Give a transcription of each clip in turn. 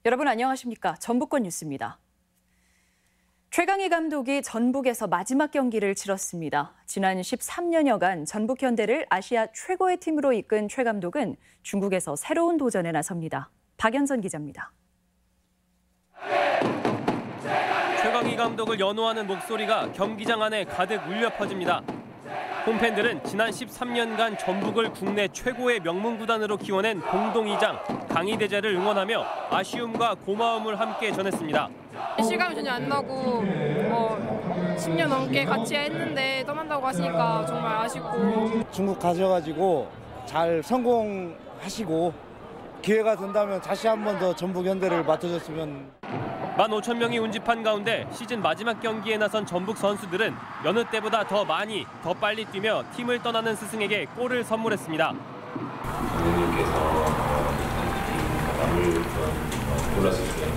여러분 안녕하십니까? 전북권 뉴스입니다. 최강희 감독이 전북에서 마지막 경기를 치렀습니다. 지난 13년여간 전북 현대를 아시아 최고의 팀으로 이끈 최 감독은 중국에서 새로운 도전에 나섭니다. 박연선 기자입니다. 최강희 감독을 연호하는 목소리가 경기장 안에 가득 울려 퍼집니다. 홈팬들은 지난 13년간 전북을 국내 최고의 명문구단으로 키워낸 공동이장 강희대자를 응원하며 아쉬움과 고마움을 함께 전했습니다. 실감이 전혀 안 나고 10년 넘게 같이 했는데 떠난다고 하시니까 정말 아쉽고. 중국 가셔가지고 잘 성공하시고 기회가 된다면 다시 한 번 더 전북 현대를 맡아줬으면. 15,000명이 운집한 가운데 시즌 마지막 경기에 나선 전북 선수들은 여느 때보다 더 많이, 더 빨리 뛰며 팀을 떠나는 스승에게 골을 선물했습니다. 감독님께서 남을 골랐을 때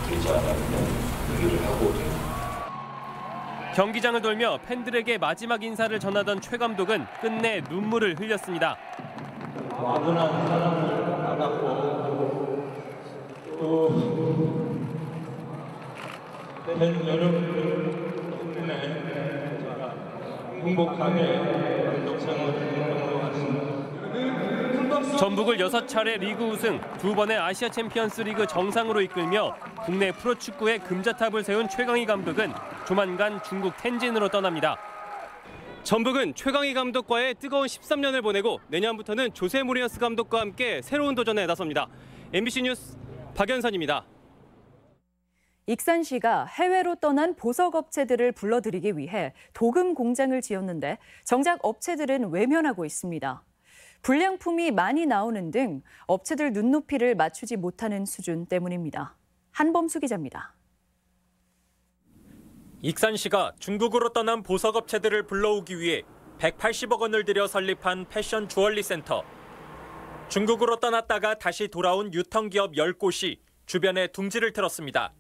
되지 않았는 얘기를 하고 경기장을 돌며 팬들에게 마지막 인사를 전하던 최 감독은 끝내 눈물을 흘렸습니다. 아분한 사랑을 받았고 또 팬 여러분 덕분에 제가 행복하게 감독상을 넘어갔습니다. 전북을 6차례 리그 우승, 2번의 아시아 챔피언스 리그 정상으로 이끌며 국내 프로축구의 금자탑을 세운 최강희 감독은 조만간 중국 텐진으로 떠납니다. 전북은 최강희 감독과의 뜨거운 13년을 보내고 내년부터는 조세 모리너스 감독과 함께 새로운 도전에 나섭니다. MBC 뉴스 박연선입니다. 익산시가 해외로 떠난 보석업체들을 불러들이기 위해 도금 공장을 지었는데 정작 업체들은 외면하고 있습니다. 불량품이 많이 나오는 등 업체들 눈높이를 맞추지 못하는 수준 때문입니다. 한범수 기자입니다. 익산시가 중국으로 떠난 보석업체들을 불러오기 위해 180억 원을 들여 설립한 패션 주얼리 센터. 중국으로 떠났다가 다시 돌아온 유통기업 10곳이 주변에 둥지를 틀었습니다.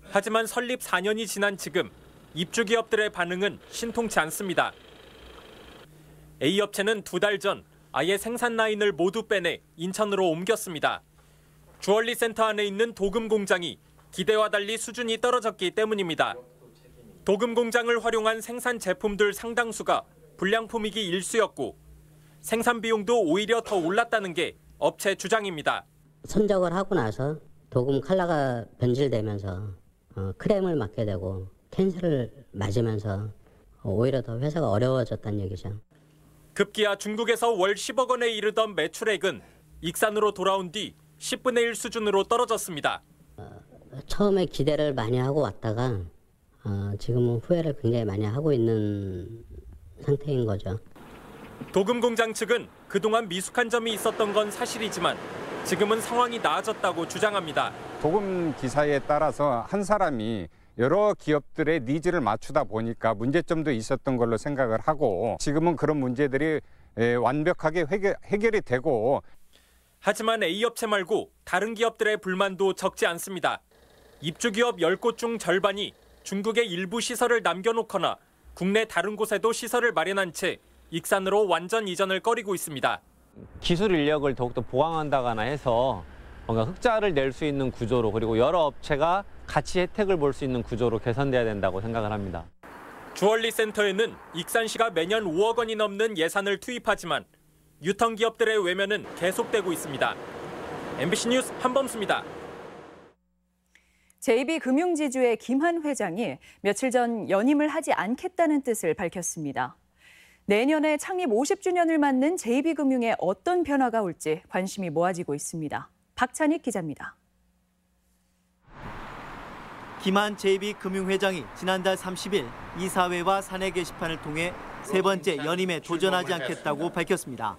하지만 설립 4년이 지난 지금 입주기업들의 반응은 신통치 않습니다. A업체는 2달 전 아예 생산 라인을 모두 빼내 인천으로 옮겼습니다. 주얼리 센터 안에 있는 도금 공장이 기대와 달리 수준이 떨어졌기 때문입니다. 도금 공장을 활용한 생산 제품들 상당수가 불량품이기 일쑤였고 생산 비용도 오히려 더 올랐다는 게 업체 주장입니다. 선적을 하고 나서 도금 컬러가 변질되면서 크렘을 맞게 되고 캔슬을 맞으면서 오히려 더 회사가 어려워졌다는 얘기죠. 급기야 중국에서 월 10억 원에 이르던 매출액은 익산으로 돌아온 뒤 10분의 1 수준으로 떨어졌습니다. 처음에 기대를 많이 하고 왔다가 지금은 후회를 굉장히 많이 하고 있는 상태인 거죠. 도금 공장 측은 그동안 미숙한 점이 있었던 건 사실이지만 지금은 상황이 나아졌다고 주장합니다. 도금 기사에 따라서 한 사람이 여러 기업들의 니즈를 맞추다 보니까 문제점도 있었던 걸로 생각을 하고 지금은 그런 문제들이 완벽하게 해결이 되고. 하지만 A업체 말고 다른 기업들의 불만도 적지 않습니다. 입주기업 10곳 중 절반이 중국의 일부 시설을 남겨놓거나 국내 다른 곳에도 시설을 마련한 채 익산으로 완전 이전을 꺼리고 있습니다. 기술 인력을 더욱더 보강한다거나 해서 뭔가 흑자를 낼 수 있는 구조로 그리고 여러 업체가 같이 혜택을 볼 수 있는 구조로 개선돼야 된다고 생각을 합니다. 주얼리 센터에는 익산시가 매년 5억 원이 넘는 예산을 투입하지만 유통기업들의 외면은 계속되고 있습니다. MBC 뉴스 한범수입니다. JB금융지주의 김한 회장이 며칠 전 연임을 하지 않겠다는 뜻을 밝혔습니다. 내년에 창립 50주년을 맞는 JB금융에 어떤 변화가 올지 관심이 모아지고 있습니다. 박찬익 기자입니다. 김한 JB금융회장이 지난달 30일 이사회와 사내 게시판을 통해 세 번째 연임에 도전하지 않겠다고 밝혔습니다.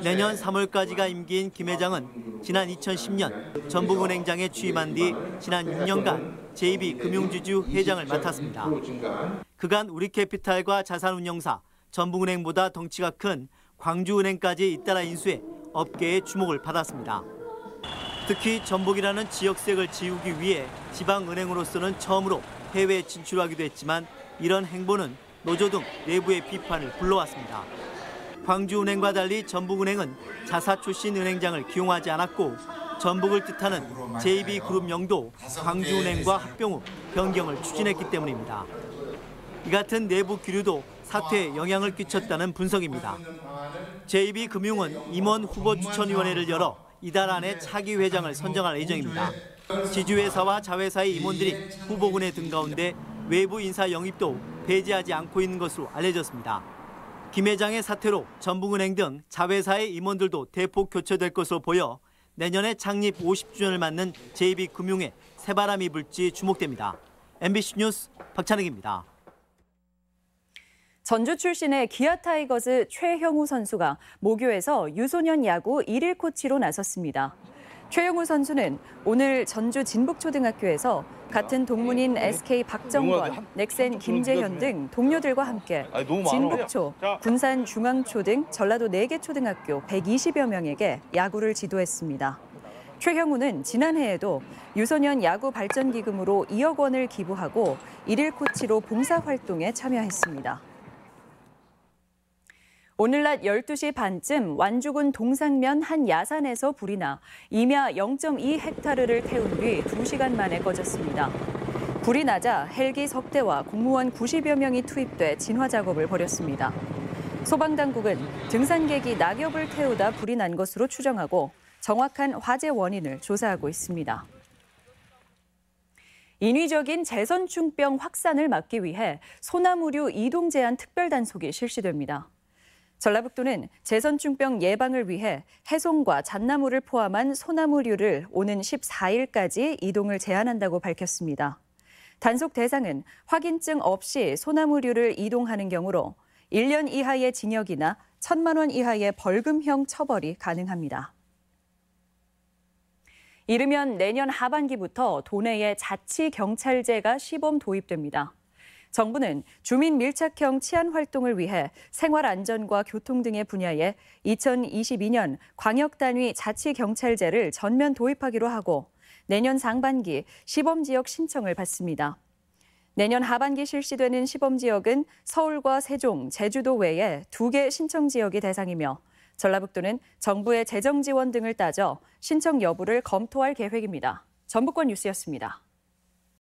내년 3월까지가 임기인 김 회장은 지난 2010년 전북은행장에 취임한 뒤 지난 6년간 JB금융지주 회장을 맡았습니다. 그간 우리캐피탈과 자산운용사, 전북은행보다 덩치가 큰 광주은행까지 잇따라 인수해 업계의 주목을 받았습니다. 특히 전북이라는 지역색을 지우기 위해 지방은행으로서는 처음으로 해외에 진출하기도 했지만 이런 행보는 노조 등 내부의 비판을 불러왔습니다. 광주은행과 달리 전북은행은 자사 출신 은행장을 기용하지 않았고 전북을 뜻하는 JB그룹명도 광주은행과 합병 후 변경을 추진했기 때문입니다. 이 같은 내부 기류도 사퇴에 영향을 끼쳤다는 분석입니다. JB금융은 임원 후보 추천위원회를 열어 이달 안에 차기 회장을 선정할 예정입니다. 지주회사와 자회사의 임원들이 후보군에 든 가운데 외부 인사 영입도 배제하지 않고 있는 것으로 알려졌습니다. 김 회장의 사퇴로 전북은행 등 자회사의 임원들도 대폭 교체될 것으로 보여 내년에 창립 50주년을 맞는 JB금융에 새바람이 불지 주목됩니다. MBC 뉴스 박찬익입니다. 전주 출신의 기아 타이거즈 최형우 선수가 모교에서 유소년 야구 1일 코치로 나섰습니다. 최형우 선수는 오늘 전주 진북초등학교에서 같은 동문인 SK 박정권, 넥센 김재현 등 동료들과 함께 진북초, 군산중앙초 등 전라도 4개 초등학교 120여 명에게 야구를 지도했습니다. 최형우는 지난해에도 유소년 야구 발전 기금으로 2억 원을 기부하고 1일 코치로 봉사활동에 참여했습니다. 오늘 낮 12시 반쯤 완주군 동상면 한 야산에서 불이 나 임야 0.2헥타르를 태운 뒤 2시간 만에 꺼졌습니다. 불이 나자 헬기 석대와 공무원 90여 명이 투입돼 진화 작업을 벌였습니다. 소방당국은 등산객이 낙엽을 태우다 불이 난 것으로 추정하고 정확한 화재 원인을 조사하고 있습니다. 인위적인 재선충병 확산을 막기 위해 소나무류 이동 제한 특별단속이 실시됩니다. 전라북도는 재선충병 예방을 위해 해송과 잣나무를 포함한 소나무류를 오는 14일까지 이동을 제한한다고 밝혔습니다. 단속 대상은 확인증 없이 소나무류를 이동하는 경우로 1년 이하의 징역이나 1,000만 원 이하의 벌금형 처벌이 가능합니다. 이르면 내년 하반기부터 도내에 자치경찰제가 시범 도입됩니다. 정부는 주민 밀착형 치안 활동을 위해 생활 안전과 교통 등의 분야에 2022년 광역단위 자치경찰제를 전면 도입하기로 하고 내년 상반기 시범지역 신청을 받습니다. 내년 하반기 실시되는 시범지역은 서울과 세종, 제주도 외에 2개 신청지역이 대상이며 전라북도는 정부의 재정 지원 등을 따져 신청 여부를 검토할 계획입니다. 전북권 뉴스였습니다.